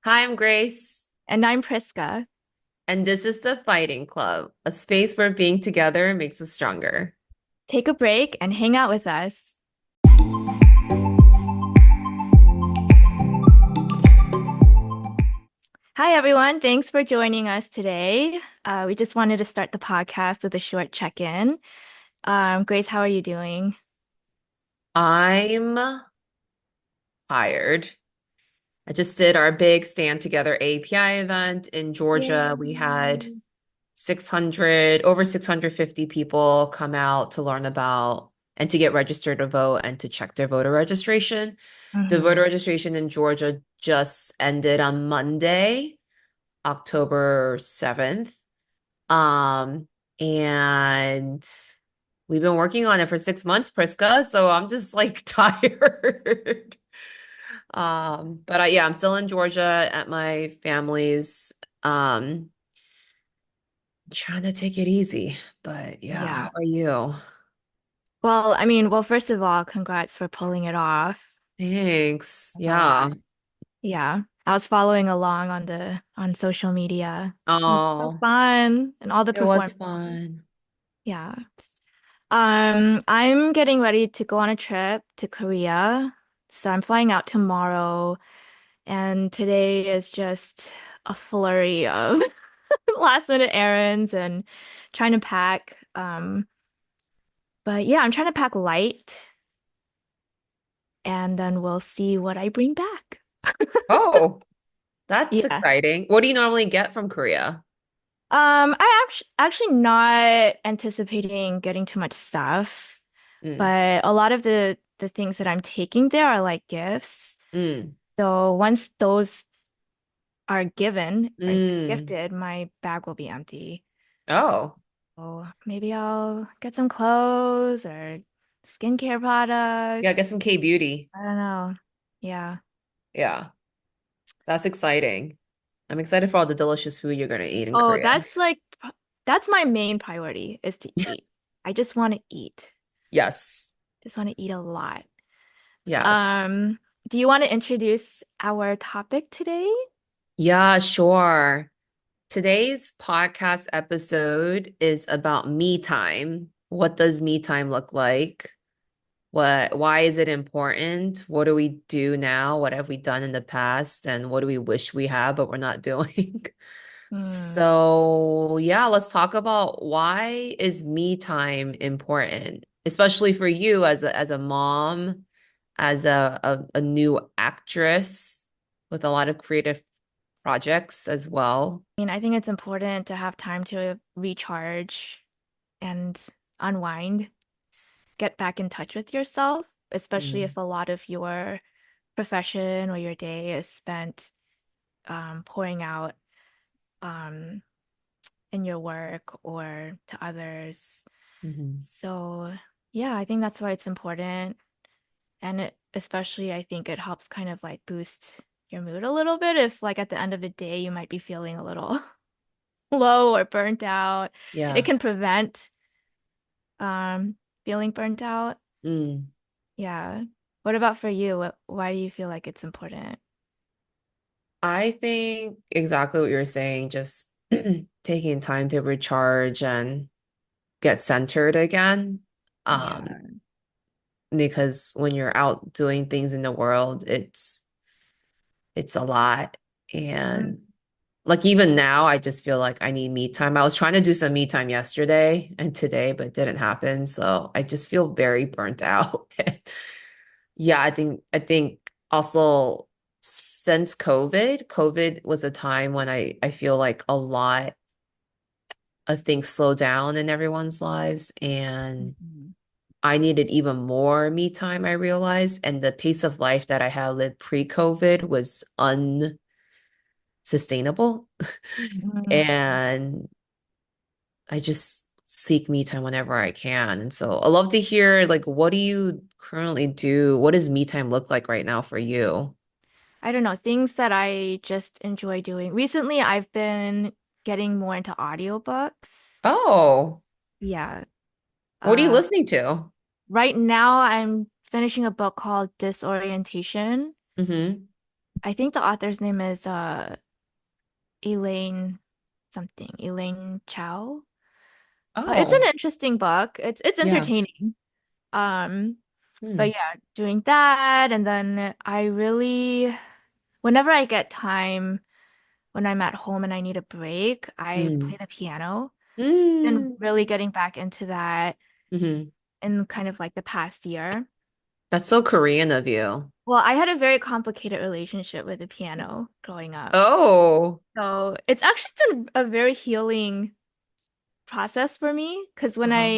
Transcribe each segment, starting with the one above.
Hi, I'm Grace, And I'm Prisca. and this is the Fighting Club, a space where being together makes us stronger. Take a break and hang out with us. Hi, everyone. Thanks for joining us today. We just wanted to start the podcast with a short check-in. Grace, how are you doing? I'm tired. I just did our big Stand Together API event in Georgia. We had Yay. over 650 people come out to learn about and to get registered to vote and to check their voter registration. The voter Hmm. registration in Georgia just ended on Monday, October 7th. Um, and we've been working on it for 6 months, Prisca, so I'm just like tired. But yeah, I'm still in Georgia at my family's, trying to take it easy. But yeah, how Yeah. are you? Well, first of all, congrats for pulling it off. Thanks. Uh, Yeah. yeah. I was following along on social media. It was so Oh, fun and all the it was performance. fun. Yeah. I'm getting ready to go on a trip to Korea. So I'm flying out tomorrow, and today is just a flurry of last minute errands and trying to pack. But yeah, I'm trying to pack light, and then we'll see what I bring back. Oh, that's Yeah. exciting. What do you normally get from Korea? I actually not anticipating getting too much stuff, Mm, but a lot of the things that I'm taking there are like gifts. mm, So once those are given or mm. gifted, my bag will be empty. Oh, So maybe I'll get some clothes or skincare yeah, products. get some K-beauty. I don't know. Yeah. Yeah. That's exciting. I'm excited for all the delicious food you're gonna eat in Oh, Korea. that's my main priority is to eat. I just want to eat. Yes. Just want to eat a lot. Yes. Um, do you want to introduce our topic today? Yeah, sure. Today's podcast episode is about me time. What does me time look like? Why is it important? What do we do now? What have we done in the past? And what do we wish we had, but we're not doing? Hmm. So, yeah, let's talk about why is me time important, especially for you as a mom, as a new actress with a lot of creative projects as well. I think it's important to have time to recharge and unwind, get back in touch with yourself, especially Mm, if a lot of your profession or your day is spent pouring out um, in your work or to others. mhm. So, yeah, I think that's why it's important. And especially, I think it helps kind of like boost your mood a little bit if, like, at the end of the day, you might be feeling a little low or burnt out. It Yeah. can prevent feeling burnt out. Mm. Yeah. What about for you? Why do you feel like it's important? I think exactly what you're saying, just taking time to recharge and get centered again. Um, Yeah. because when you're out doing things in the world, it's a lot. And like even now, I just feel like I need me time. I was trying to do some me time yesterday and today, but it didn't happen. So I just feel very burnt out. Yeah, I think also since COVID was a time when I feel like a lot of things slow down in everyone's lives and Mhm. I needed even more me time, I realized, and the pace of life that I had lived pre-COVID was unsustainable. Mhm. And I just seek me time whenever I can. And so I love to hear like what do you currently do? What does me time look like right now for you? I don't know, things that I just enjoy doing. Recently, I've been getting more into audiobooks. Oh, Yeah. what are you Uh, listening to? right now, I'm finishing a book called Disorientation. Mm-hmm. I think the author's name is Elaine something, Elaine Chow. It's an Oh, interesting book. It's yeah. entertaining. Um, but Mm, yeah, doing that, and then I really, whenever I get time, when I'm at home and I need a break, I play mm, the piano. Been mm. really getting back into that Hmm. in kind of like the past year. That's so Korean of you. Well, I had a very complicated relationship with the piano growing up. Oh. So it's actually been a very healing process for me because when Uh-huh.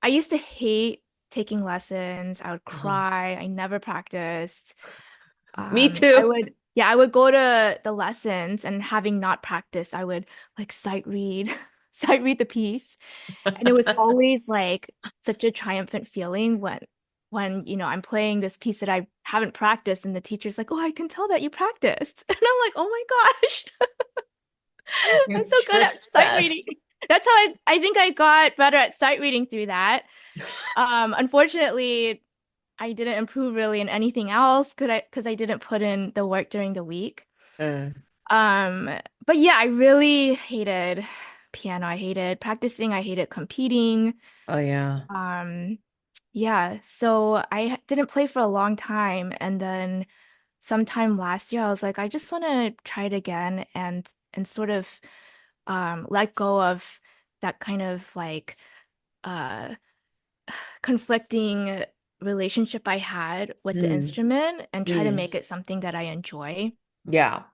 I used to hate taking lessons, I would Uh-huh. cry, I never practiced. Me too. I would go to the lessons and having not practiced, I would like sight read, sight read the piece. And it was always like such a triumphant feeling when, I'm playing this piece that I haven't practiced and the teacher's like, "Oh, I can tell that you practiced." And I'm like, "Oh my gosh, I'm You so good at sight said. reading." That's how I think I got better at sight reading through that. Unfortunately, I didn't improve really in anything else because I didn't put in the work during the week. Uh, Um, but yeah, I really hated piano. I hated practicing. I hated competing. oh yeah. Um, yeah, so I didn't play for a long time, and then sometime last year, I was like, I just want to try it again and sort of let go of that kind of like uh conflicting relationship I had with the Mm, instrument and try to mm, make it something that I enjoy. yeah.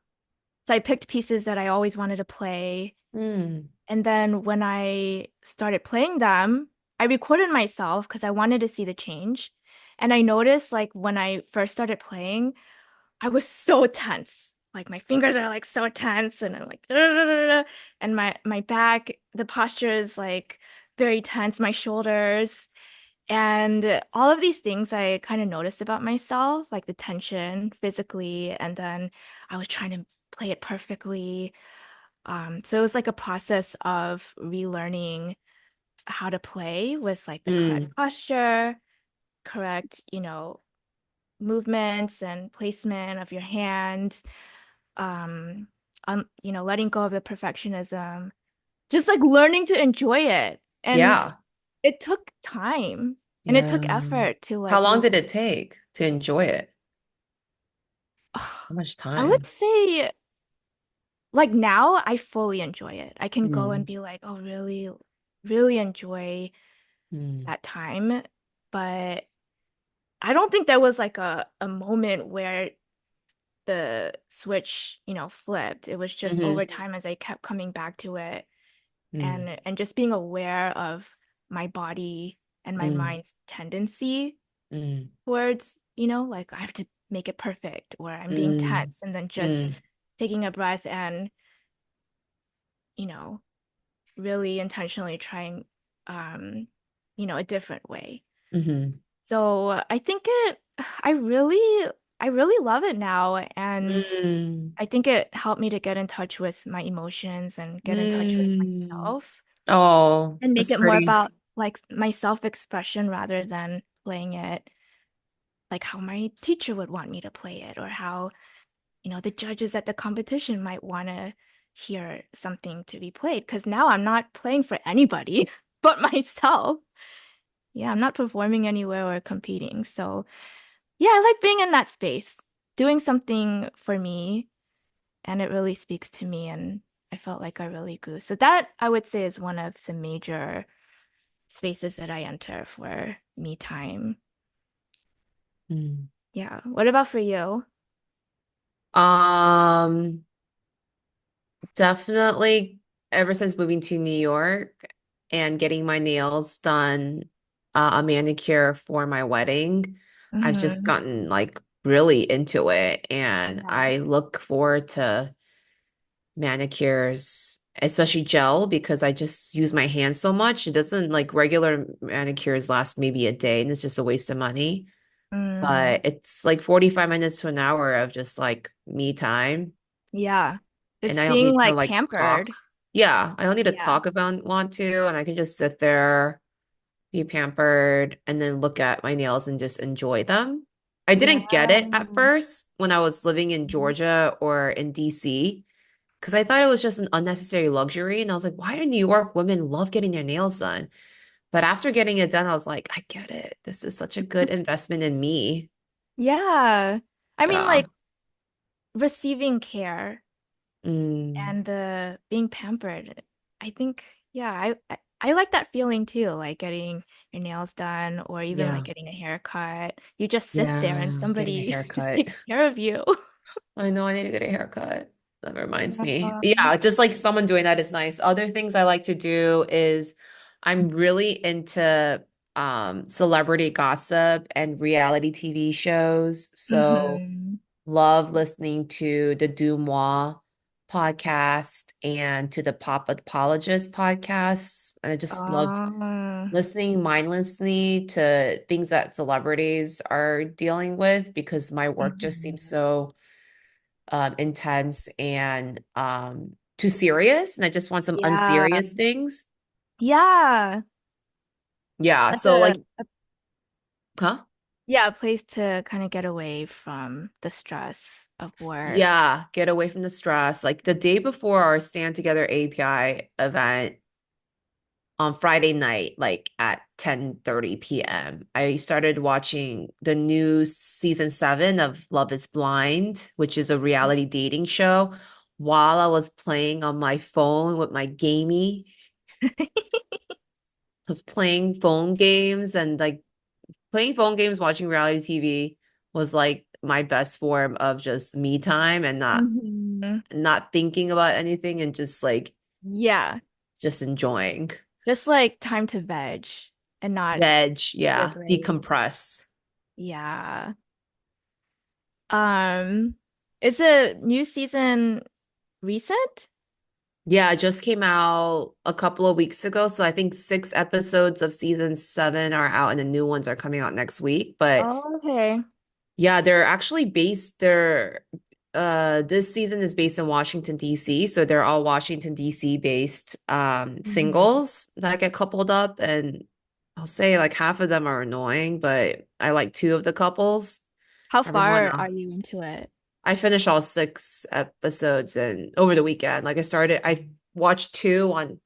So I picked pieces that I always wanted to play. Mm, And then when I started playing them, I recorded myself because I wanted to see the change. And I noticed like when I first started playing, I was so tense. Like my fingers are like so tense and I'm like and my back, the posture is like very tense, my shoulders. And all of these things I kind of noticed about myself, like the tension physically, and then I was trying to play it perfectly. So it was like a process of relearning how to play with like the correct mm, posture, correct, movements and placement of your hand, um, letting go of the perfectionism, just like learning to enjoy it. And yeah. it took time and it took Yeah. effort to How like long really did it take to enjoy it? How much I would time? say like now I fully enjoy it. I can go and Mm, be like, oh, really, really enjoy mm, that time. But I don't think there was like a moment where the switch, flipped. It was just over mm-hmm, time as I kept coming back to it mm, and just being aware of my body and my mm, mind's tendency mm, towards, like I have to make it perfect or I'm being mm, tense and then just mm, taking a breath and, you know, really intentionally trying a different way. mm-hmm, So I think I really love it now and mm, I think it helped me to get in touch with my emotions and get in touch with mm. myself Oh, and make that's it more pretty. about like my self-expression rather than playing it like how my teacher would want me to play it or how, the judges at the competition might want to hear something to be played. Because now I'm not playing for anybody but myself. Yeah, I'm not performing anywhere or competing. So, yeah, I like being in that space, doing something for me, and it really speaks to me. And I felt like I really grew. So, that I would say is one of the major spaces that I enter for me time. Mm. Yeah. What about for you? Um, Definitely ever since moving to New York and getting my nails done, a manicure for my wedding, I've just Hmm. gotten like really into it. And Yeah. I look forward to manicures, especially gel, because I just use my hands so much. It doesn't like regular manicures last maybe a day and it's just a waste of money. Mm. But it's like 45 minutes to an hour of just like me time. Yeah. And It's I don't being need to like like pampered. talk. Yeah, I don't need to Yeah. talk if I don't want to, and I can just sit there, be pampered, and then look at my nails and just enjoy them. I Yeah. didn't get it at first when I was living in Georgia or in DC because I thought it was just an unnecessary luxury. And I was like, why do New York women love getting their nails done? But after getting it done, I was like, I get it. This is such a good investment in me. Yeah. I mean, Yeah. like receiving care Mm, and the being pampered. I think, yeah, I like that feeling too, like getting your nails done or even like yeah. getting a haircut. You just sit there and Yeah. Getting a somebody just haircut. takes care of you. I know I need to get a haircut. That reminds me. Yeah. Yeah, just like someone doing that is nice. Other things I like to do is I'm really into celebrity gossip and reality TV shows. So Hmm. love listening to the Dumois podcast and to the Pop Apologist podcast. I just love Oh. listening mindlessly to things that celebrities are dealing with because my work just seems Mhm. so intense and too serious. And I just want some Yeah. unserious things. Yeah. Yeah. Like So like, huh? yeah, a place to kind of get away from the stress of work. Yeah, get away from the stress. Like the day before our Stand Together API event on Friday night, like at 10:30 p.m., I started watching the new season 7 of Love is Blind, which is a reality dating show, while I was playing on my phone with my gamey. I was playing phone games and like playing phone games, watching reality TV was like my best form of just me time and Mhm. not thinking about anything and just like Yeah. just enjoying. Just like time to veg and not Veg, your yeah, brain. decompress. Yeah. Um, is the new season recent? Yeah, it just came out a couple of weeks ago. So I think 6 episodes of season 7 are out and the new ones are coming out next week. But Oh, okay. yeah, they're actually they're this season is based in Washington, DC. So they're all Washington, DC based Mhm. singles that get coupled up. And I'll say like half of them are annoying, but I like two of the couples. How Everyone far are you into it? I finished all 6 episodes and over the weekend. Like I watched two on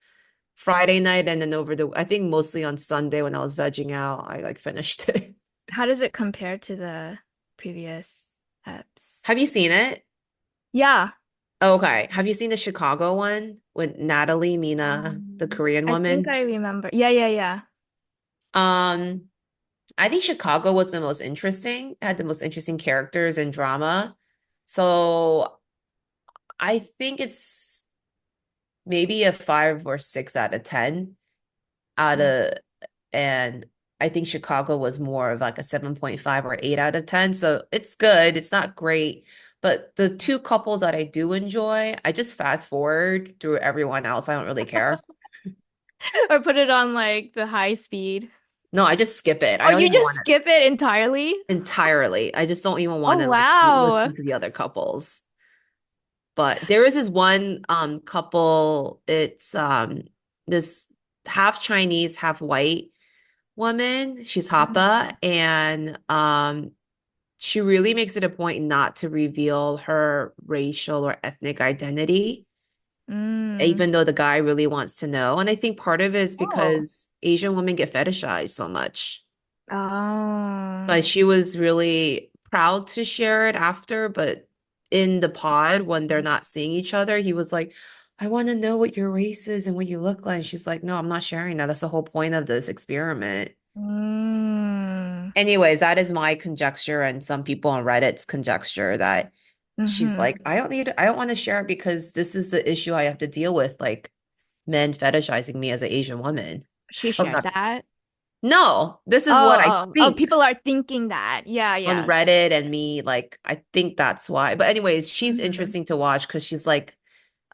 Friday night and then I think mostly on Sunday when I was vegging out, I like finished it. How does it compare to the previous apps? Have you seen it? Yeah. Okay. Have you seen the Chicago one with Natalie, Mina, the Korean I think woman? I remember. Yeah, yeah, yeah. Um, I think Chicago was the most interesting, it had the most interesting characters and drama. So I think it's maybe a 5 or 6 out of 10 out Mm. of and I think Chicago was more of like a 7.5 or 8 out of 10. So it's good. It's not great. But the two couples that I do enjoy, I just fast forward through everyone else. I don't really care. Or put it on like the high speed. No, I just skip it. I Oh, don't you even just want it skip it entirely? entirely. I just don't even want Oh, to like wow. listen to the other couples. But there is this one couple, it's this half Chinese, half white woman. She's Hapa and she really makes it a point not to reveal her racial or ethnic identity, Mm. even though the guy really wants to know. And I think part of it is Oh. because Asian women get fetishized so much. Oh. But she was really proud to share it after, but in the pod, when they're not seeing each other, he was like, I want to know what your race is and what you look like. And she's like, no, I'm not sharing that. That's the whole point of this experiment. Mm. Anyways, that is my conjecture and some people on Reddit's conjecture that she's Mm-hmm. like, I don't want to share it because this is the issue I have to deal with, like men fetishizing me as an Asian woman. She So I'm shares not, that. no, this is what Oh, I oh, oh, think people are thinking that. Yeah, on yeah. Reddit and me, like, I think that's why. But anyways, she's Hmm. interesting to watch because she's like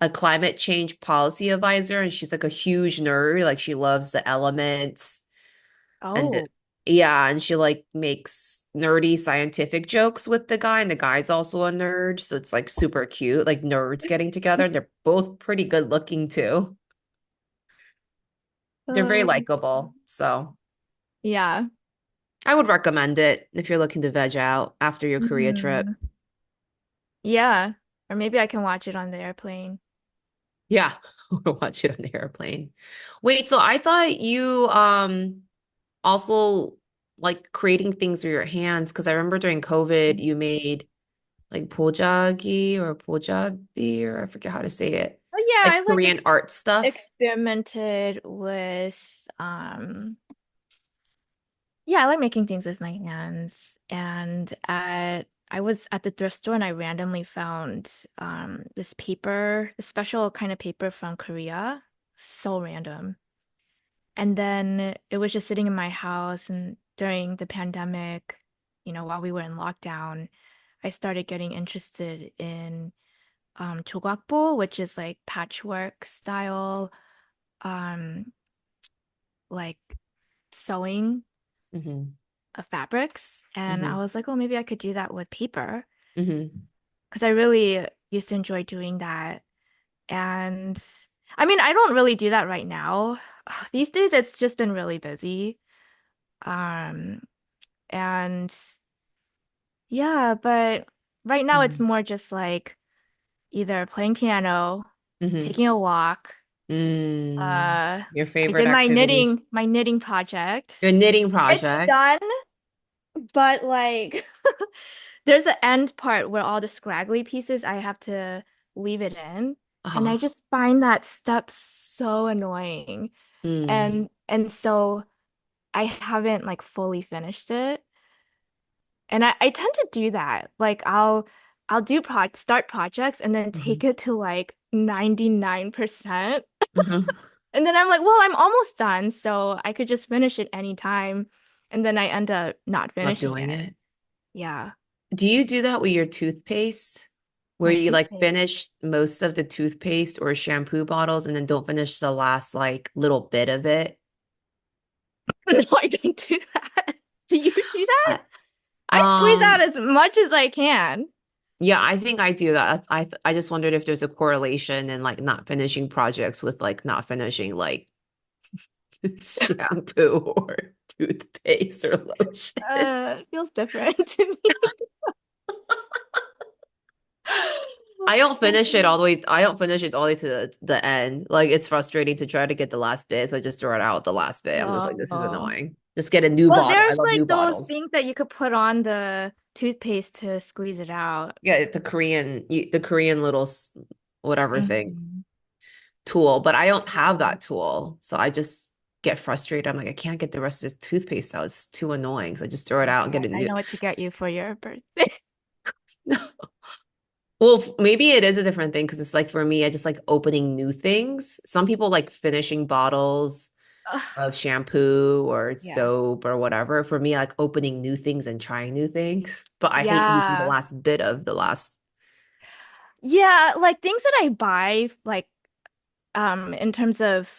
a climate change policy advisor and she's like a huge nerd. Like she loves the elements and Oh. yeah, and she like makes nerdy scientific jokes with the guy, and the guy's also a nerd, so it's like super cute, like nerds getting together, and they're both pretty good looking too. They're very Uh, likable. So yeah. I would recommend it if you're looking to veg out after your Korea trip. Mhm. Yeah. Or maybe I can watch it on the airplane. Yeah, or watch it on the airplane. Wait, so I thought you also like creating things with your hands because I remember during COVID you made like pojagi or pojabi or I forget how to say it. But yeah, Like I like Korean ex art stuff. experimented with yeah, I like making things with my hands. And I was at the thrift store and I randomly found this paper, a special kind of paper from Korea. So random. And then it was just sitting in my house and during the pandemic, while we were in lockdown, I started getting interested in 조각보, which is like patchwork style um like sewing Hmm. of fabrics. And I Hmm. was like, oh, maybe I could do that with paper Hmm. because I really used to enjoy doing that. And I mean, I don't really do that right now. These days, it's just been really busy. Um, and yeah, but right now it's Hmm. more just like either playing piano, Hmm. taking a walk. Mm. Your I favorite did my activity? knitting project. Your knitting It's project. done, but like there's an end part where all the scraggly pieces I have to leave it in. And I Oh. just find that step so annoying. Mm. And so I haven't like fully finished it. And I tend to do that. Like I'll do start projects and then Hmm. take it to like 99%. Hmm. And then I'm like, well, I'm almost done, so I could just finish it anytime. And then I end up not Not finishing doing it. it. Yeah. Do you do that with your toothpaste? Where My you like toothpaste. finish most of the toothpaste or shampoo bottles and then don't finish the last like little bit of it? No, I don't do that. Do you do that? I- I squeeze out Um, as much as I can. yeah, I think I do that. I just wondered if there's a correlation in like not finishing projects with like not finishing like shampoo or toothpaste or lotion. It feels different to me. I don't finish it all the way to the end. Like it's frustrating to try to get the last bit, so I just throw it out the last bit. I'm just like, this is Oh. annoying. Just get a new Well, bottle. I there's love new like those bottles. things that you could put on the toothpaste to squeeze it out. Yeah, it's the Korean little whatever thing Mhm. tool, but I don't have Yeah. that tool. So I just get frustrated. I'm like, I can't get the rest of the toothpaste out. It's too annoying. So I just throw it Oh out and get God, a I new. know what to get you for your birthday. Well, maybe it is a different thing because it's like for me, I just like opening new things. Some people like finishing bottles Ugh. of shampoo or Yeah. soap or whatever. For me, I like opening new things and trying new things. But I hate using the Yeah. last bit of the last. Yeah, like things that I buy, like in terms of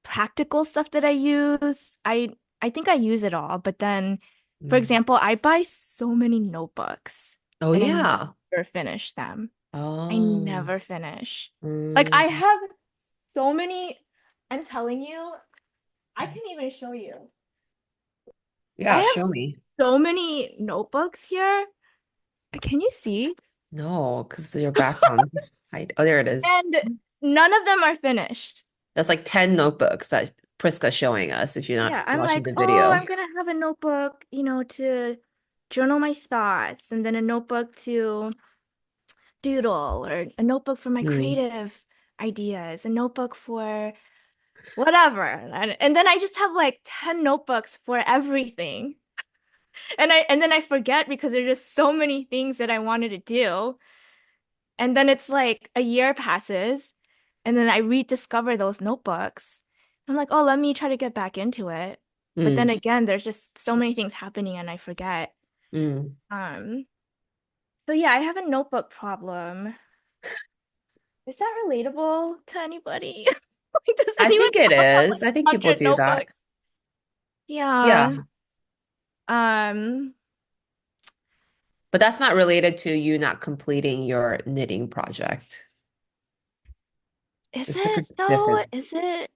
practical stuff that I use, I think I use it all. But then, for Mm. example, I buy so many notebooks Oh and I yeah. never finish them. I Oh. never finish. Like I Mm. have so many, I'm telling you, I can even show you. I Yeah, have show me. so many notebooks here. Can you see? No, because your background's hide. Oh, there it is. And none of them are finished. That's like 10 notebooks that Prisca's showing us if you're not Yeah, I'm watching like, the oh, video. I'm gonna have a notebook, to journal my thoughts, and then a notebook to doodle, or a notebook for my Mm. creative ideas, a notebook for whatever. And then I just have like 10 notebooks for everything. And then I forget because there's just so many things that I wanted to do. And then it's like a year passes, and then I rediscover those notebooks. I'm like, oh, let me try to get back into it. But then Mm. again, there's just so many things happening and I forget. Mm. Um, so yeah, I have a notebook problem. Is that relatable to anybody? Like, does I anyone think it else have is. like I think people 100 do that. notebooks? Yeah. Yeah. Um, But that's not related to you not completing your knitting project. is It's it different, though? different. Is it?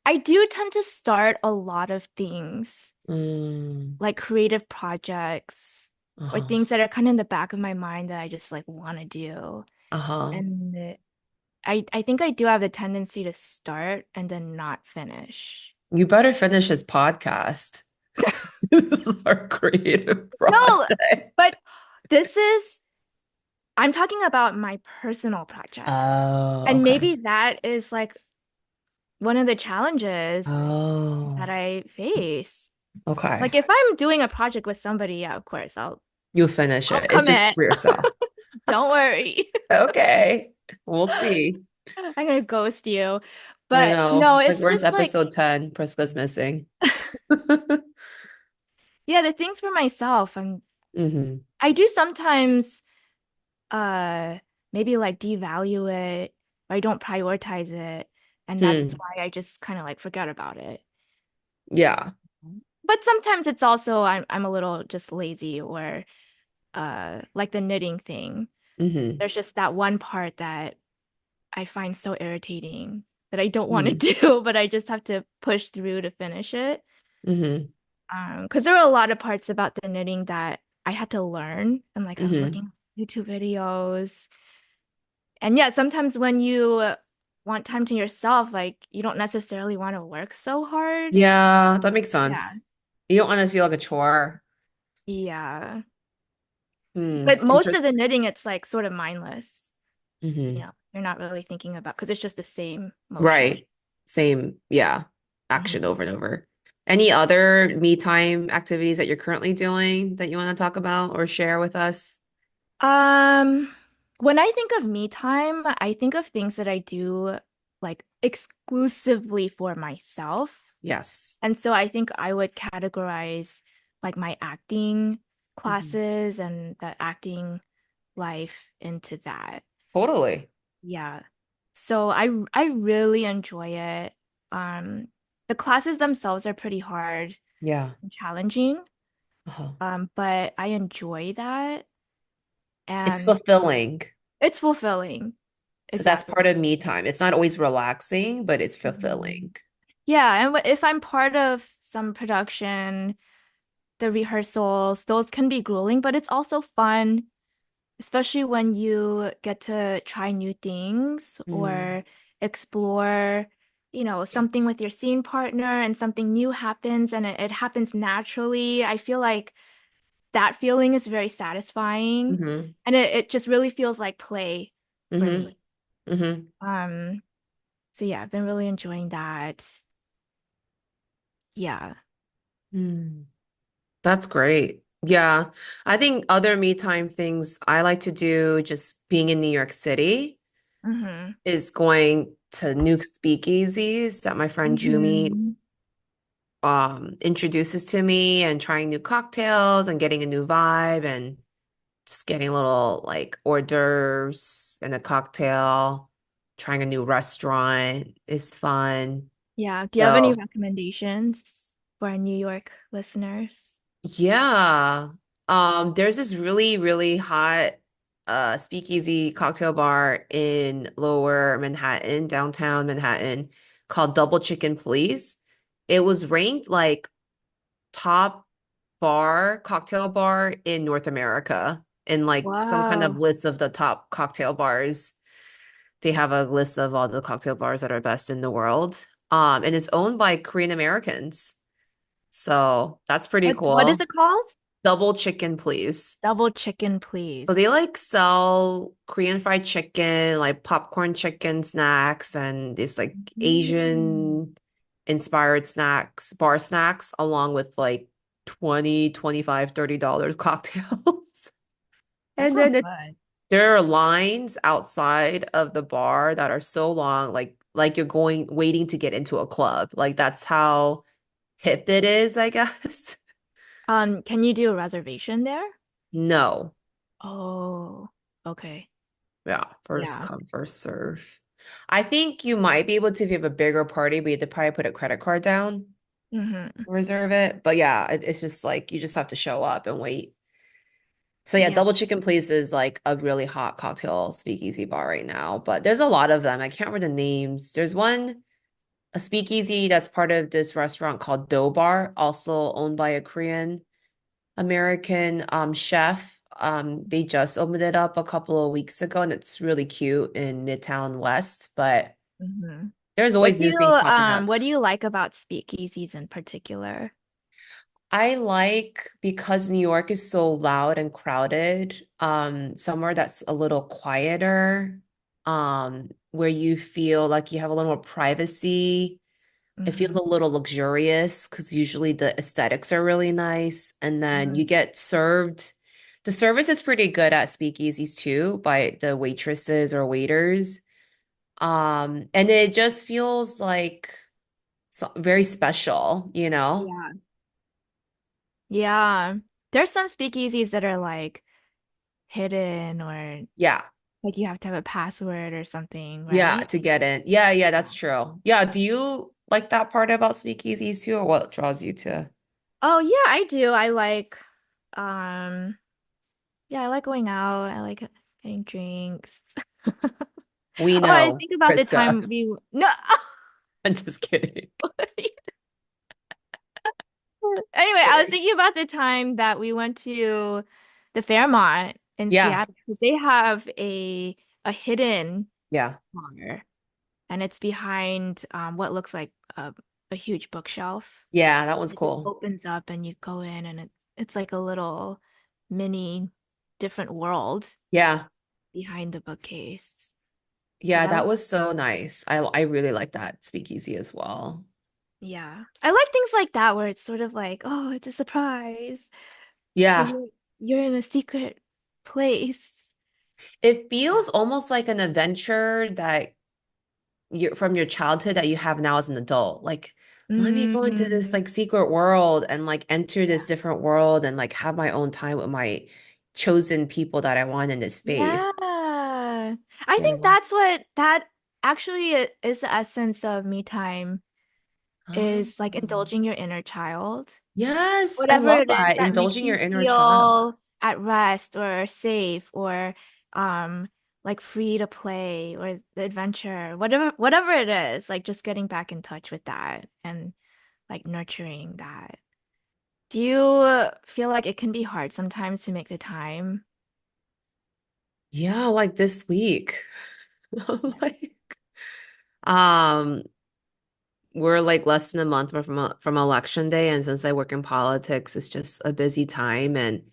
I do tend to start a lot of things, Mm, like creative projects or uh-huh. things that are kind of in the back of my mind that I just like want to do. Uh-huh. And I think I do have the tendency to start and then not finish. You better finish his podcast. This is our creative No, project. but this is, I'm talking about my personal projects. Oh, And okay. maybe that is like one of the challenges that Oh, I face. okay. Like if I'm doing a project with somebody, yeah, of course, You finish I'll it. It's just commit. for yourself. Don't worry. Okay. We'll see. I'm gonna ghost you. I But know. no, It's like, it's where's just like, episode 10? Prisca's missing. yeah, the things for myself, Hmm. I do sometimes uh maybe like devalue it or I don't prioritize it. And that's Hmm. why I just kind of like forget about it. Yeah. But sometimes it's also I'm a little just lazy or like the knitting thing. Hmm. There's just that one part that I find so irritating that I don't want to Hmm. do, but I just have to push through to finish it. Hmm. Because there are a lot of parts about the knitting that I had to learn, and like I'm Hmm. looking at YouTube videos. And yeah, sometimes when you want time to yourself, like you don't necessarily want to work so hard. Yeah, that makes Yeah. sense. You don't want to feel like a chore. Yeah. Hmm. But most of the knitting, it's like sort of mindless. You Hmm. know, you're not really thinking about because it's just the same motion. Right. Same. Yeah. Action Mhm. over and over. Any other me time activities that you're currently doing that you want to talk about or share with us? Um, when I think of me time, I think of things that I do like exclusively for myself. Yes. And so I think I would categorize like my acting Hmm. classes and the acting life into that. Totally. Yeah. So I really enjoy it. Um, the classes themselves are pretty hard Yeah. and challenging, Uh-huh. but I enjoy that It's and fulfilling. it's fulfilling. So that's Exactly. part of me time. It's not always relaxing, but it's Mhm. fulfilling. Yeah, and if I'm part of some production, the rehearsals, those can be grueling, but it's also fun, especially when you get to try new things Mm. or explore, something with your scene partner and something new happens and it happens naturally. I feel like that feeling is very satisfying Hmm. and it just really feels like play for Hmm. me. Hmm. Um, so yeah, I've been really enjoying that. Yeah. Mm. That's great. Yeah. I think other me time things I like to do, just being in New York City, Mm-hmm. is going to new speakeasies that my friend Jumi Mm-hmm. introduces to me and trying new cocktails and getting a new vibe and just getting little like hors d'oeuvres and a cocktail. Trying a new restaurant is fun. Yeah. Do you have any So recommendations for our New York listeners? yeah. There's this really, really hot speakeasy cocktail bar in Lower Manhattan, downtown Manhattan, called Double Chicken Please. It was ranked like top cocktail bar in North America in like some kind of Wow. list of the top cocktail bars. They have a list of all the cocktail bars that are best in the world. And it's owned by Korean Americans. So that's pretty What is cool. it called? Double chicken, please. Double chicken, So they please. like sell Korean fried chicken, like popcorn chicken snacks, and these like Mm. Asian inspired snacks, bar snacks, along with like 20, 25, $30 cocktails. That And sounds then good. there are lines outside of the bar that are so long, like you're going waiting to get into a club. Like that's how hip it is, I guess. Can you do a reservation there? No. Oh, okay. Yeah, first Yeah. come, first serve. I think you might be able to if you have a bigger party, but you have to probably put a credit card down, Mm-hmm. reserve it. But yeah, it's just like you just have to show up and wait. So yeah, Yeah. Double Chicken Please is like a really hot cocktail speakeasy bar right now, but there's a lot of them. I can't remember the names. There's one. a speakeasy that's part of this restaurant called Dough Bar, also owned by a Korean American chef. They just opened it up a couple of weeks ago, and it's really cute in Midtown West. But Hmm. there's always new things popping up. What do you like about speakeasies in particular? I like because New York is so loud and crowded, somewhere that's a little quieter, where you feel like you have a little more privacy. It feels Hmm. a little luxurious because usually the aesthetics are really nice. And then you Hmm. get served. The service is pretty good at speakeasies too by the waitresses or waiters. And it just feels like very special, you know? Yeah. Yeah. There's some speakeasies that are like hidden or Yeah. like you have to have a password or something, Yeah, right? to get in. Yeah, yeah, Yeah. that's true. Yeah, do you like that part about speakeasies too, or what draws you to? Oh yeah, I do. Um yeah, I like going out. I like getting drinks. We Oh, I know, think about the Prisca. time we no. I'm just kidding. Anyway, I was Kidding. thinking about the time that we went to the Fairmont in Yeah, Seattle because they have a hidden yeah, bar and it's behind what looks like a huge bookshelf. yeah, that one's It just cool. opens up and you go in and it's like a little mini different world Yeah, behind the bookcase. So yeah, that that was was so nice. I really like that speakeasy as well. yeah. I like things like that where it's sort of like, oh, it's a surprise. Or Yeah, you're in a secret place. it feels almost like an adventure that you from your childhood that you have now as an adult. Like, let me go into this Mm, like secret world and like enter yeah. this different world and like have my own time with my chosen people that I want in this space. Yeah. I think Yeah. that actually is the essence of me time Oh, is like indulging your inner child. yes, I Whatever love it is that. that makes Indulging you your inner child. feel at rest or safe or um like free to play or the adventure, whatever it is, like just getting back in touch with that and like nurturing that. Do you feel like it can be hard sometimes to make the time? Yeah, like this week. Yeah. Like, um, we're like less than a month from election day, and since I work in politics, it's just a busy time. And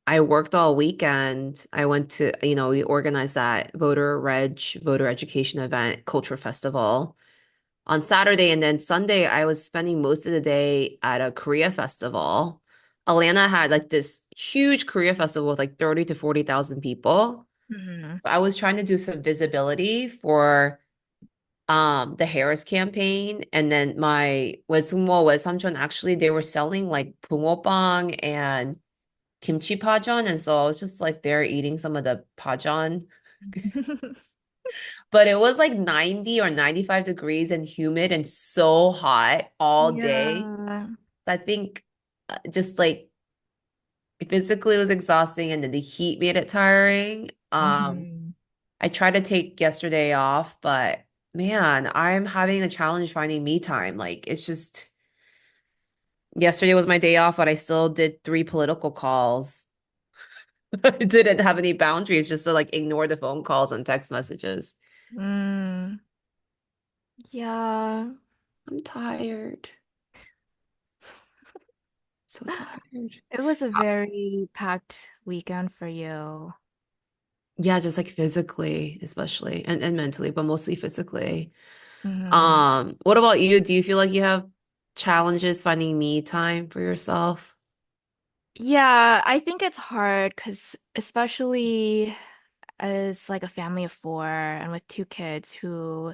I worked all weekend. I went to, we organized that voter education event, culture festival on Saturday, and then Sunday I was spending most of the day at a Korea festival. Atlanta had like this huge Korea festival with like 30 to 40,000 people. Hmm. So I was trying to do some visibility for the Harris campaign, and then my 외숙모 외삼촌 actually they were selling like 붕어빵 and kimchi pajeon, and so I was just like there eating some of the pajeon. But it was like 90 or 95 degrees and humid and so hot all day. Yeah. So I think just like physically it was exhausting, and then the heat made it tiring. Hmm. I tried to take yesterday off, but man, I'm having a challenge finding me time. Like it's just yesterday was my day off, but I still did 3 political calls. I didn't have any boundaries just to like ignore the phone calls and text messages. Mm. Yeah. I'm tired. So tired. It was a Uh, very packed weekend for you. Yeah, just like physically, especially and mentally, but mostly physically. Hmm. What about you? Do you feel like you have challenges finding me time for yourself? Yeah, I think it's hard because especially as like a family of four and with two kids who,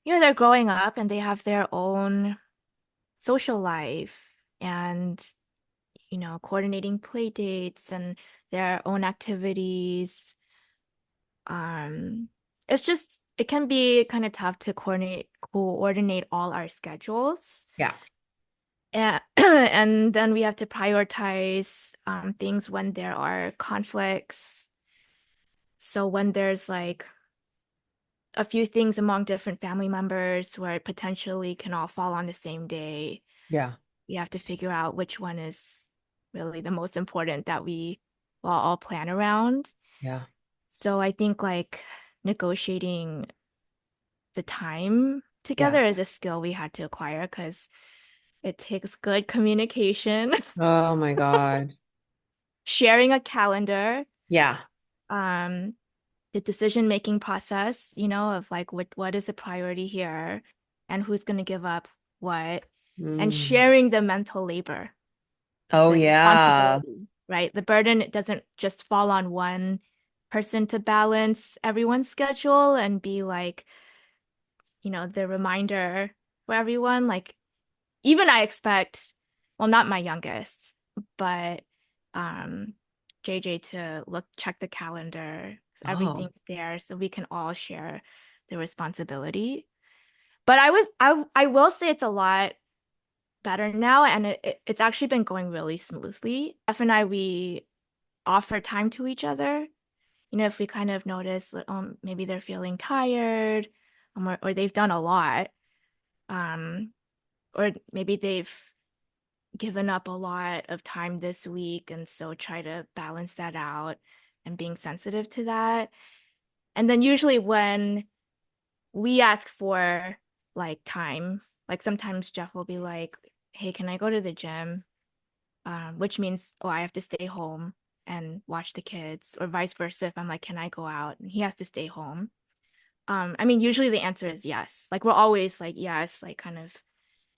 they're growing up and they have their own social life and, coordinating play dates and their own activities. Um, it's just it can be kind of tough to coordinate all our schedules. Yeah. And and then we have to prioritize things when there are conflicts. So when there's like a few things among different family members where it potentially can all fall on the same day. Yeah. We have to figure out which one is really the most important that we will all plan around. Yeah. So I think like negotiating the time Yeah. together is a skill we had to acquire because it takes good communication, Oh my God. sharing a calendar, Yeah. um, the decision-making process, of like what is a priority here and who's going to give up what, and Mm. sharing the mental labor, Oh the yeah. responsibility, right? The burden it doesn't just fall on one person to balance everyone's schedule and be like, the reminder for everyone. Like even I expect, well, not my youngest, but um JJ to check the calendar. 'Cause Oh. everything's there so we can all share the responsibility. But I will say it's a lot better now and it's actually been going really smoothly. Jeff and I, we offer time to each other. If we kind of notice like, maybe they're feeling tired, or they've done a lot, um, or maybe they've given up a lot of time this week, and so try to balance that out and being sensitive to that. And then usually when we ask for like time, like sometimes Jeff will be like, "Hey, can I go to the gym?" Which means, oh, I have to stay home and watch the kids, or vice versa. If I'm like, "Can I go out?" and he has to stay home. I mean, usually the answer is yes. Like we're always like yes, like kind of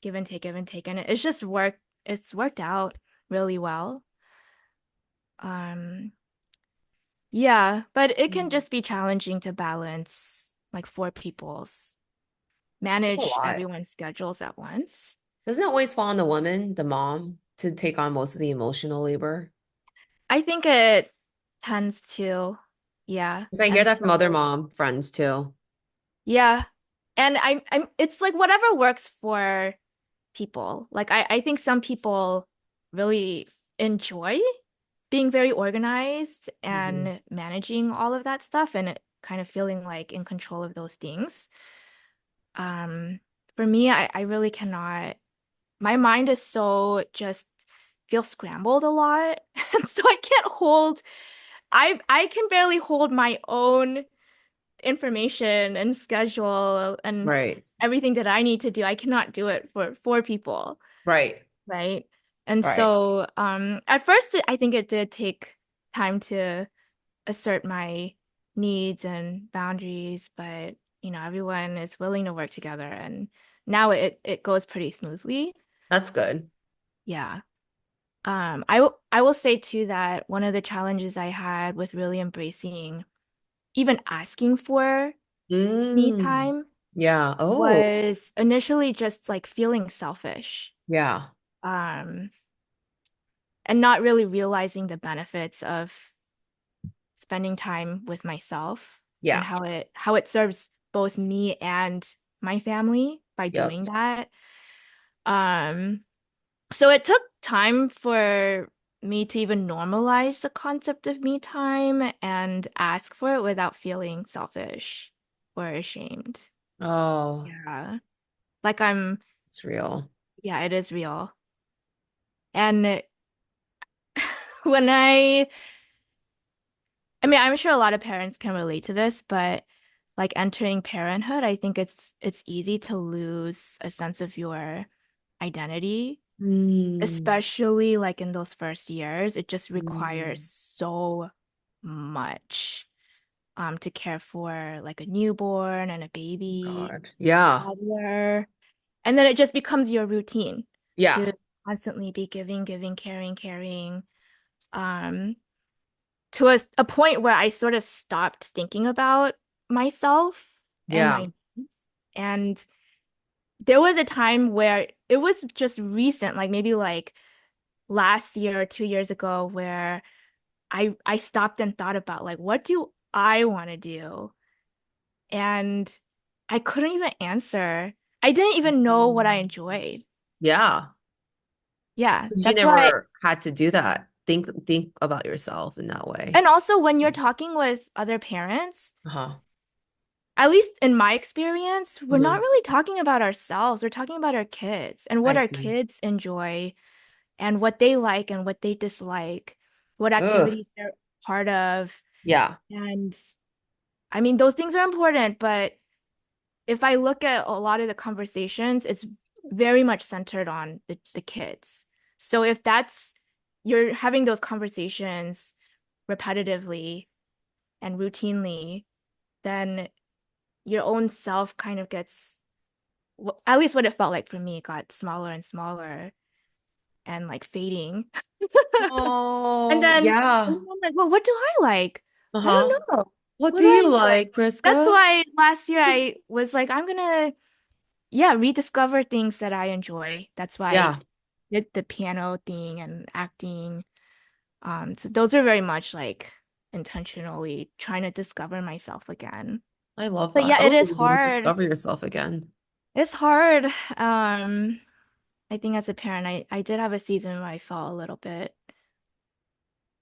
give and take, and it's just work. It's worked out really well. Um, yeah, but it can Mm. just be challenging to balance like four people's That's a manage lot. everyone's schedules at once. Doesn't it always fall on the woman, the mom, to take on most of the emotional labor? I think it tends to, yeah. Because I hear And that from other so, mom friends too. yeah. And it's like whatever works for people. Like I think some people really enjoy being very organized Hmm. and managing all of that stuff and kind of feeling like in control of those things. Um, for me, I really cannot. My mind is so just feel scrambled a lot. And so I can't hold I can barely hold my own information and schedule and Right. everything that I need to do. I cannot do it for four people, Right. right? And Right. so at first I think it did take time to assert my needs and boundaries, but everyone is willing to work together and now it goes pretty smoothly. That's good. Yeah. I will say too that one of the challenges I had with really embracing, even asking for me Mm. time, Yeah. Oh, was initially just like feeling selfish, yeah. um, and not really realizing the benefits of spending time with myself and Yeah. how it serves both me and my family by Yep. doing that. Um, so it took time for me to even normalize the concept of me time and ask for it without feeling selfish or ashamed. Oh, Yeah. Like I'm, it's real. yeah, it is real. And when I mean, I'm sure a lot of parents can relate to this, but like entering parenthood, I think it's easy to lose a sense of your identity, Mm. especially like in those first years. It just requires Mm. so much to care for like a newborn and a baby, God. Yeah. toddler. And then it just becomes your routine Yeah. to constantly be giving, giving, caring, caring. Um, to a point where I sort of stopped thinking about myself and Yeah. my needs. And there was a time where it was just recent, like maybe like last year or 2 years ago, where I stopped and thought about like what do I want to do? And I couldn't even answer. I didn't even know what I Mm. enjoyed. Yeah. Yeah, Because you that's why. never had to do that. Think about yourself in that way. And also when you're talking with other parents, Uh-huh. at least in my experience, we're not Hmm. really talking about ourselves. We're talking about our kids and what I our see. kids enjoy and what they like and what they dislike, what Ugh. activities they're part of. Yeah. And I mean, those things are important, but if I look at a lot of the conversations, it's very much centered on the kids. So if that's you're having those conversations repetitively and routinely, then your own self kind of gets, at least what it felt like for me, got smaller and smaller and like fading. And Oh, then, and yeah. then I'm like, well, what do I like? I Uh-huh. don't know. What What do do I you enjoy? like, That's Prisca? why last year I was like, I'm gonna, yeah, rediscover things that I enjoy. That's why I Yeah, did the piano thing and acting. So those are very much like intentionally trying to discover myself again. I love But that. yeah, it Oh, is you get to hard. discover yourself again. It's hard. I think as a parent, I did have a season where I felt a little bit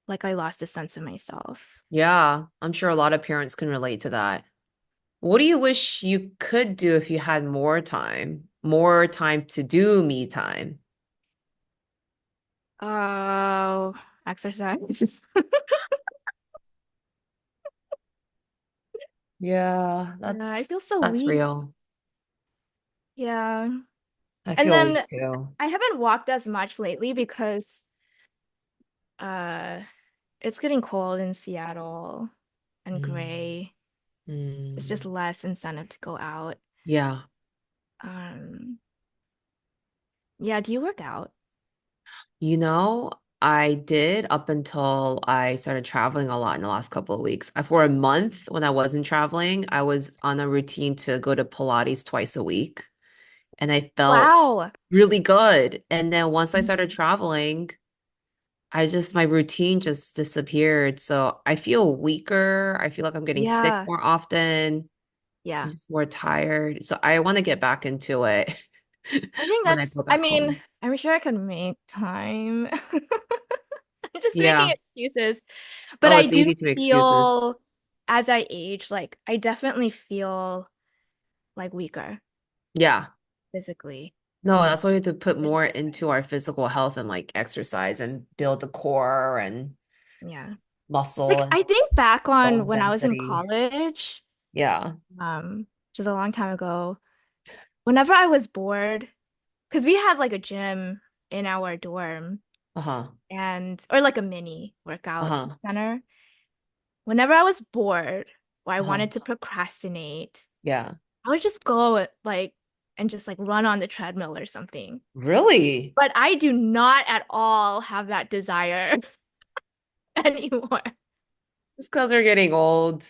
like I lost a sense of myself. Yeah, I'm sure a lot of parents can relate to that. What do you wish you could do if you had more time? More time to do me time? Oh, exercise. Yeah, Yeah, I feel so that's weak. real. Yeah. I And feel weak then too. I haven't walked as much lately because uh it's getting cold in Seattle and Mm, gray. It's just mm. less incentive to go out. Yeah. Um, yeah, do you work out? You know, I did up until I started traveling a lot in the last couple of weeks. For a month when I wasn't traveling, I was on a routine to go to Pilates twice a week, and I felt Wow. really good. And then once I started Mhm. traveling, my routine just disappeared. So I feel weaker. I feel like I'm getting sick Yeah. more often. I'm Yeah. just more tired. So I want to get back into it I think when I that's, go I back mean, home. I'm sure I could make time. I'm just making Yeah. excuses. But Oh, I it's do easy to make excuses. feel as I age, like I definitely feel like weaker Yeah. physically. No, that's why we have to put There's a more difference. into our physical health and like exercise and build the core and Yeah. muscle Like and I think back on bone when I was in density. college, Yeah. which is a long time ago, whenever I was bored, because we had like a gym in our dorm Uh-huh. and or like a mini workout Uh-huh. center. Whenever I was bored or I Uh-huh. wanted to procrastinate, Yeah. I would just go like and just like run on the treadmill or something. Really? But I do not at all have that desire anymore. It's because we're getting old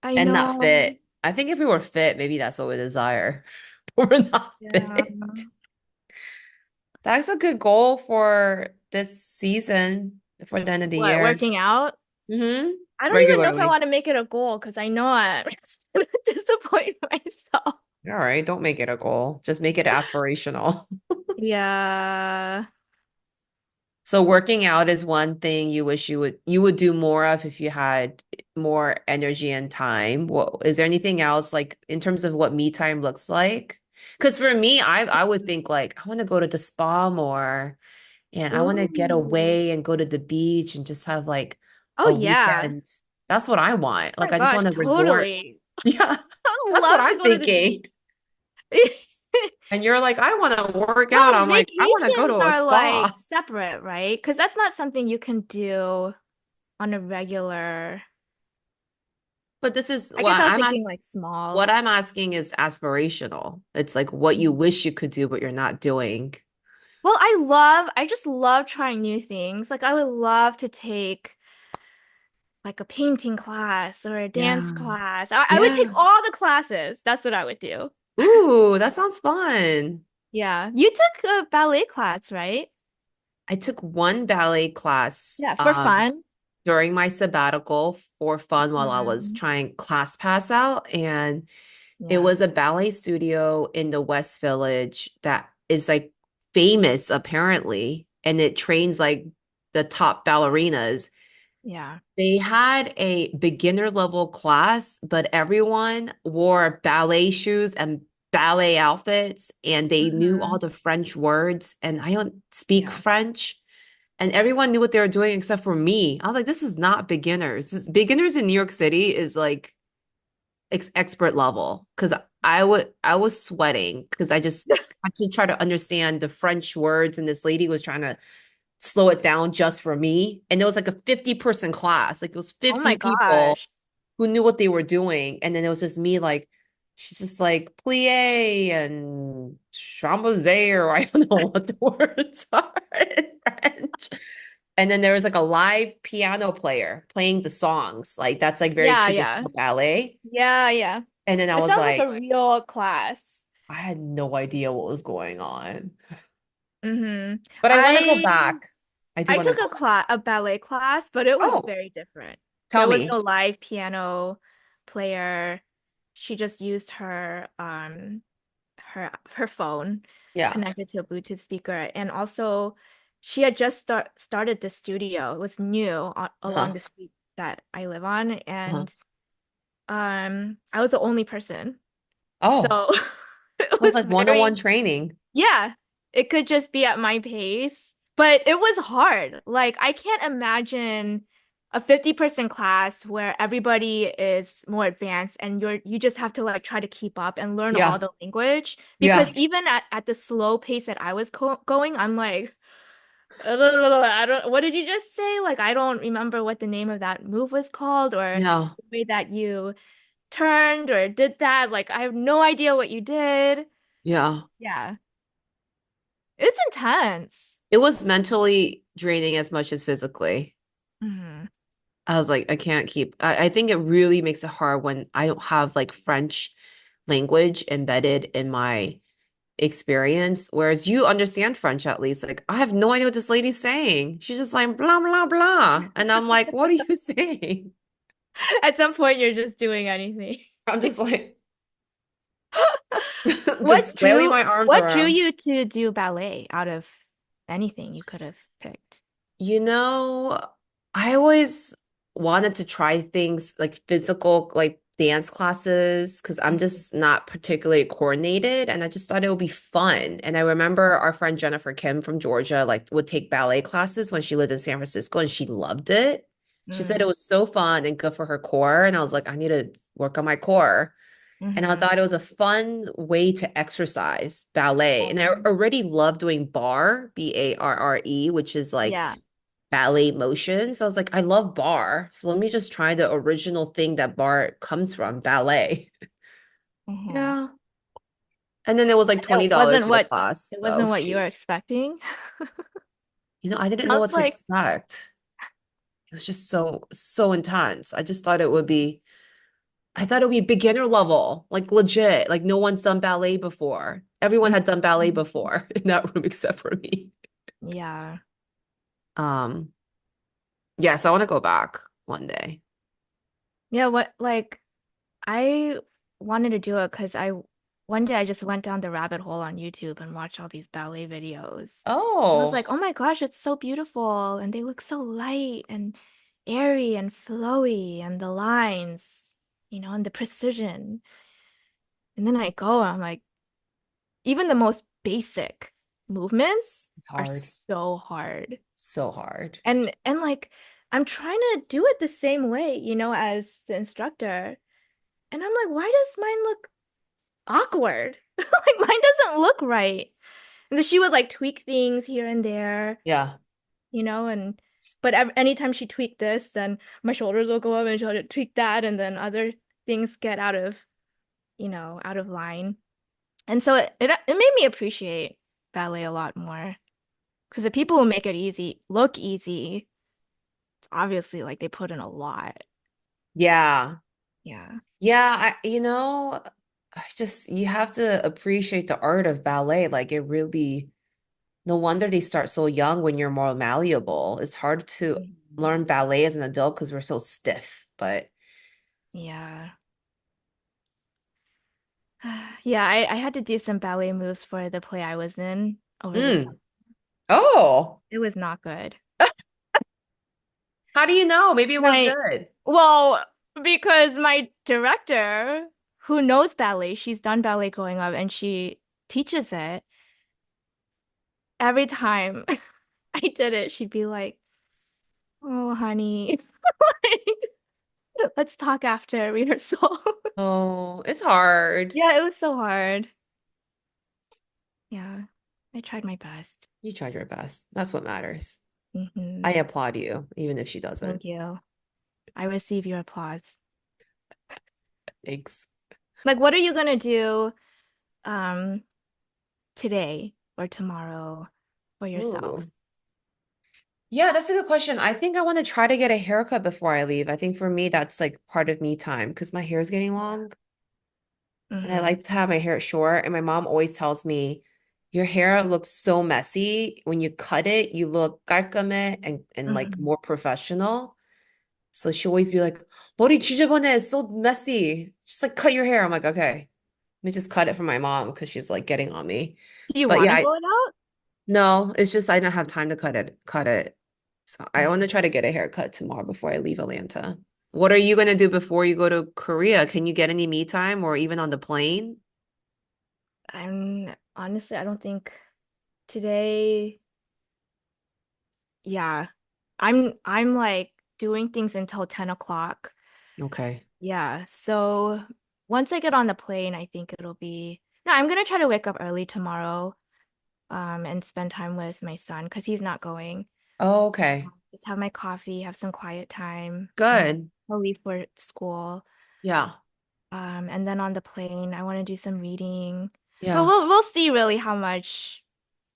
I and not know. fit. I think if we were fit, maybe that's what we desire. We're not Yeah. fit. That's a good goal for this season, for the end of the What, year. working out? Mm-hmm. I don't even know if I Regularly. want to make it a goal because I know I'm gonna disappoint myself. All right, don't make it a goal. Just make it aspirational. Yeah. So working out is one thing you wish you would do more of if you had more energy and time. What is there anything else like in terms of what me time looks like? Because for me, I would think like I want to go to the spa more and I want to get Ooh. away and go to the beach and just have like Oh a yeah. weekend. That's what I want. Oh Like my I just want gosh, to resort. totally. Yeah, I that's what love to I'm go to the thinking. beach. And you're like, I want to work out. Well, I'm like, I want to go vacations to a are like spa. separate, right? Because that's not something you can do on a regular. But this is I what guess I was I'm thinking like what small. I'm asking is aspirational. It's like what you Mm. wish you could do, but you're not doing. Well, I just love trying new things. Like I would love to take like a painting class or a dance Yeah. class. I would take Yeah. all the classes. That's what I would do. Ooh, that sounds fun. Yeah. You took a ballet class, right? I took one ballet class Yeah, for fun. during my sabbatical for fun while I was Mhm. trying class pass out. And it Yeah. was a ballet studio in the West Village that is like famous apparently. And it trains like the top ballerinas. Yeah. They had a beginner level class, but everyone wore ballet shoes and ballet outfits, and they knew all Hmm. the French words. And I don't speak Yeah. French, and everyone knew what they were doing except for me. I was like, this is not beginners. Beginners in New York City is like expert level because I was sweating because I just had to try to understand the French words, and this lady was trying to slow it down just for me. And it was like a 50-person class. Like it was Oh my 50 people gosh. who knew what they were doing. And then it was just me like, she's just like plie and chambozé, or I don't know what the words are in French. And then there was like a live piano player playing the songs. Like that's like very Yeah, yeah. traditional ballet. Yeah, yeah. And then I It was sounds like like, a real class. I had no idea what was going on. Hmm. But I want to go I back. I do I want to took go back. a ballet class, but it was Oh, very different. tell There was me. no live piano player. She just used her phone Yeah. connected to a Bluetooth speaker, and also she had just started the studio. It was new along Uh-huh. the street that I live on, Uh-huh. and I was the only person. Oh, So it it was was like one-on-one very, training. yeah, it could just be at my pace, but it was hard. Like, I can't imagine a 50-person class where everybody is more advanced and you just have to like try to keep up and learn all Yeah. the language. Yeah. Because even at the slow pace that I was going, I'm like, I don't, what did you just say? Like, I don't remember what the name of that move was called or Yeah. the way that you turned or did that. Like, I have no idea what you did. Yeah. Yeah. It's intense. It was mentally draining as much as physically. Hmm. I was like, I can't keep. I think it really makes it hard when I don't have like French language embedded in my experience. Whereas you understand French at least. Like, I have no idea what this lady's saying. She's just like blah blah blah. And I'm like, what are you saying? At some point, you're just doing anything. I'm just like just flailing my arms What drew around. you to do ballet out of anything you could have picked? You know, I always wanted to try things like physical, like dance classes, because I'm Mhm. just not particularly coordinated, and I just thought it would be fun. And I remember our friend Jennifer Kim from Georgia, like would take ballet classes when she lived in San Francisco, and she loved it. She said it Mm. was so fun and good for her core, and I was like, I need to work on my core. And I Hmm. thought it was a fun way to exercise ballet. And I Um, already love doing bar, Barre, which is like yeah. ballet motion. So I was like, I love bar. So let me just try the original thing that bar comes from, ballet. Hmm. Yeah. And then it was like $20 for the class. It So it wasn't was what you were cheap. expecting. I didn't know what Sounds to like expect. It was just so intense. I just thought it would be, I thought it would be beginner level, like legit. Like no one's done ballet before. Everyone had done ballet Mhm. before in that room except for me. Yeah. Um, yeah, so I want to go back one day. Yeah, what like I wanted to do it because I one day I just went down the rabbit hole on YouTube and watched all these ballet videos. I was Oh, like, oh my gosh, it's so beautiful and they look so light and airy and flowy and the lines, and the precision. And then I go and I'm like, even the most basic movements it's are hard. so hard. So hard. And like I'm trying to do it the same way, as the instructor. And I'm like, why does mine look awkward? Like mine doesn't look right. And so she would like tweak things here and there, Yeah. and but anytime she tweaked this, then my shoulders will go up and she'll tweak that, and then other things get out of line. And so it made me appreciate ballet a lot more because the people who make it easy look easy. It's obviously like they put in a lot. Yeah. Yeah. Yeah, I just you have to appreciate the art of ballet. Like it really, no wonder they start so young when you're more malleable. It's hard to Mhm. learn ballet as an adult because we're so stiff. But Yeah. Yeah, I had to do some ballet moves for the play I was in over the summer. mm. Oh, It was not good. How do you know? Maybe it was My, good. well, because my director, who knows ballet, she's done ballet growing up and she teaches it. Every time I did it, she'd be like, "Oh, honey, let's talk after rehearsal." Oh, it's hard. Yeah, it was so hard. Yeah, I tried my best. You tried your best. That's what matters. Hmm. I applaud you, even if she doesn't. Thank you. I receive your applause. Thanks. Like, what are you gonna do um today or tomorrow for yourself? Ooh. Yeah, that's a good question. I think I want to try to get a haircut before I leave. I think for me, that's like part of me time because my hair is getting long and I Hmm. like to have my hair short. And my mom always tells me, your hair looks so messy. When you cut it, you look 깔끔해 and like Hmm. more professional. So she always be like, 머리 지저분해, it's so messy. Just like cut your hair. I'm like, okay. Let me just cut it for my mom because she's like getting on me. Do you But want yeah, to grow it out? no, it's just I don't have time to cut it. So I Mm. want to try to get a haircut tomorrow before I leave Atlanta. What are you gonna do before you go to Korea? Can you get any me time or even on the plane? I'm honestly, I don't think today, yeah. I'm like doing things until 10 o'clock. Okay. Yeah. So once I get on the plane, I think it'll be no, I'm gonna try to wake up early tomorrow, and spend time with my son because he's not going. Oh, okay. Just have my coffee, have some quiet time, and then Good. I'll leave for school. Yeah. And then on the plane, I want to do some reading. But Yeah. we'll see really how much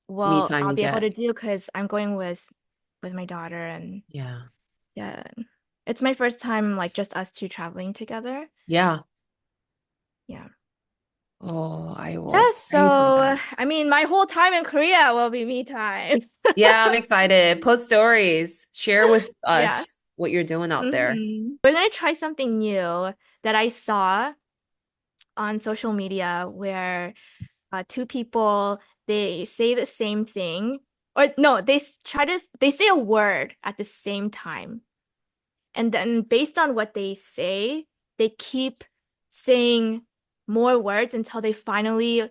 Me well time I'll you be able to get. do because I'm going with my daughter and Yeah. yeah. It's my first time like just us two traveling together. Yeah. Yeah. Oh, I will Yes, pray for so that. I mean my whole time in Korea will be me time. Yeah, I'm excited. Post stories. Share with Yeah. us what you're doing out there. We're gonna try something new that I saw on social media where two people they say the same thing or no they say a word at the same time and then based on what they say they keep saying more words until they finally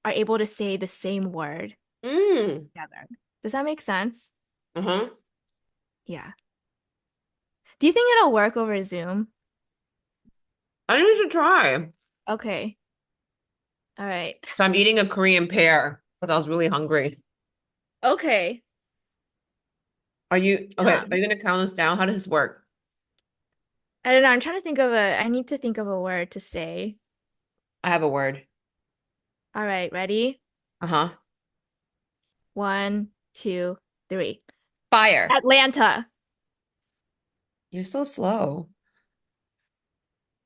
are able to say the same word Mm. together. Does that make sense? Uh-huh. Yeah. Do you think it'll work over Zoom? I think we should try. Okay. All right. So I'm eating a Korean pear because I was really hungry. Okay. Are you okay? Are um you gonna count us down? How does this work? I don't know, I'm trying to think of a I need to think of a word to say. I have a word. All right, ready? Uh-huh. One, two, three. Fire. Atlanta. You're so slow.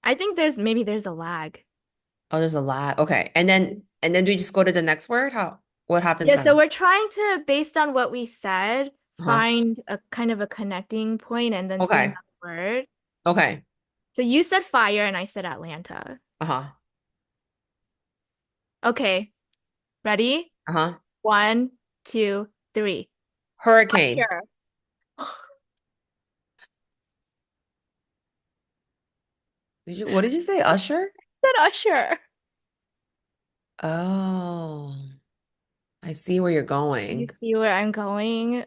I think there's a lag. Oh, there's a lot. Okay. And then do we just go to the next word? How what happens Yeah, so then? we're trying to, based on what we said, Uh-huh. find a kind of a connecting point and then say Okay. another word. Okay. So you said fire and I said Atlanta. Uh-huh. Okay, ready? Uh-huh. One, two, three. Hurricane. Usher. What did you say? Usher? Said Usher. Oh, I see where you're You going. see where I'm going?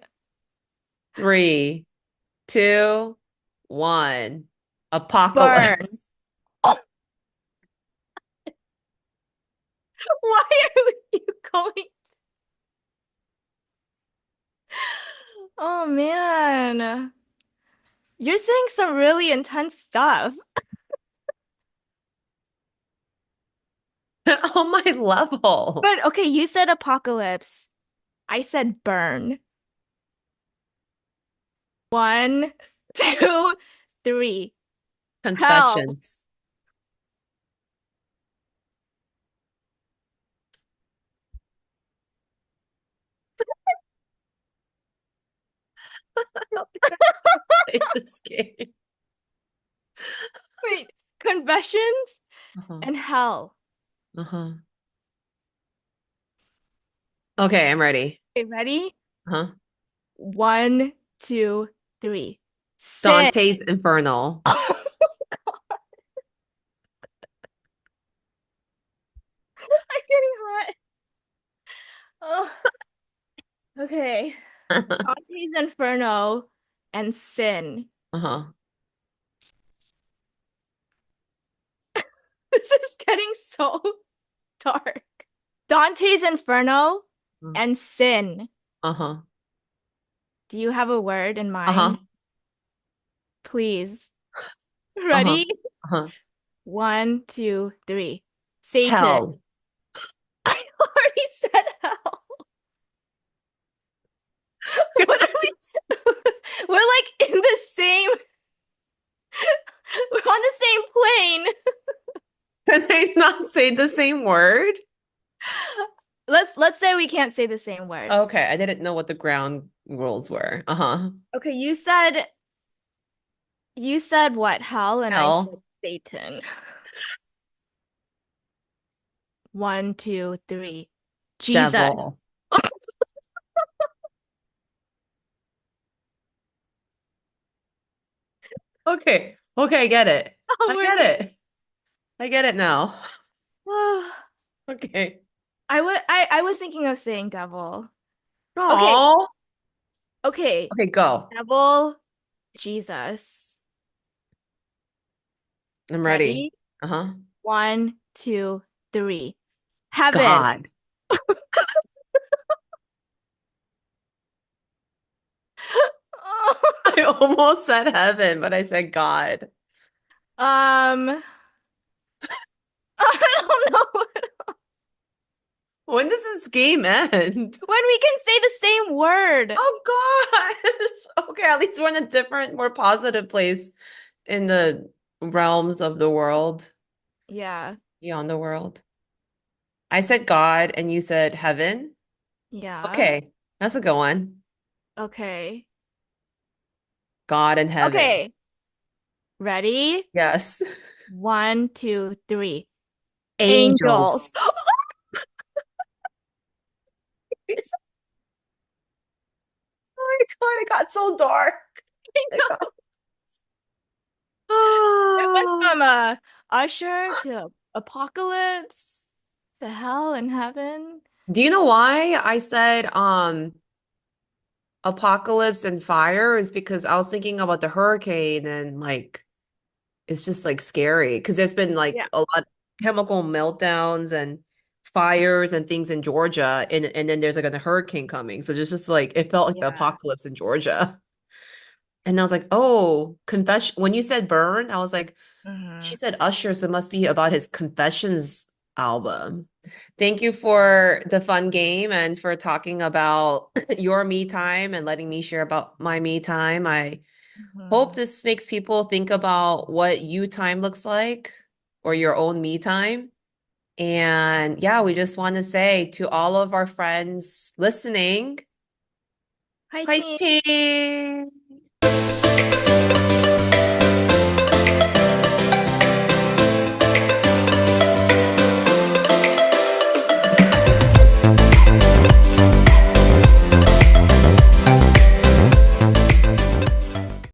Three, two, one. Burn. Apocalypse. Why are you going? Oh man. You're saying some really intense stuff. On my level. But okay, you said apocalypse. I said burn. One, two, three. Hell. Confessions. I don't think I can play this game. Wait, confessions Uh-huh. and hell. Uh-huh. Okay, I'm ready. Okay, ready? Uh-huh. One, two, three. Sin. Dante's Inferno. I'm getting hot. Oh, okay. Dante's Inferno and Sin. Uh-huh. This is getting so dark. Dante's Inferno and Sin. Uh-huh. Do you have a word in Uh-huh. mind? Please. Uh-huh. Ready? Uh-huh. One, two, three. Satan. Hell. I already said hell. What are we? We're like in the same, we're on the same plane. Can I not say the same word? Let's say we can't say the same word. Okay, I didn't know what the ground rules were. Uh-huh. Okay, you said what? Hell, and I said Hell. Satan. One, two, three. Jesus. Devil. Okay. Okay, I get it. I Not get working. it. I get it now. Okay. I was thinking of saying devil. Okay, Oh. okay. Okay, go. Devil, Jesus. I'm ready. Ready? Uh-huh. One, two, three. Heaven. God. I almost said heaven, but I said God. I don't know. When does this game end? When we can say the same word. Oh gosh. Okay, at least we're in a different, more positive place in the realms of the world, Yeah, beyond the world. I said God and you said heaven. yeah. Okay, that's a good one. Okay. God and heaven. Okay. Ready? Yes. One, two, three. Angels. Angels. Oh my God, it got so dark. I It got... know. It went Oh. from Usher to Apocalypse to Hell and Heaven. Do you know why I said apocalypse and fire is because I was thinking about the hurricane and like it's just like scary because there's been Yeah. like a lot of chemical meltdowns and fires and things in Georgia and then there's like a hurricane coming. So there's just like it felt like the Yeah. apocalypse in Georgia. And I was like, oh, confession. When you said burn, I was like, she Hmm. said Usher, so it must be about his Confessions album. Thank you for the fun game and for talking about your me time and letting me share about my me time. I hope Hmm. this makes people think about what you time looks like or your own me time. And yeah, we just want to say to all of our friends listening, Hi, team. fighting!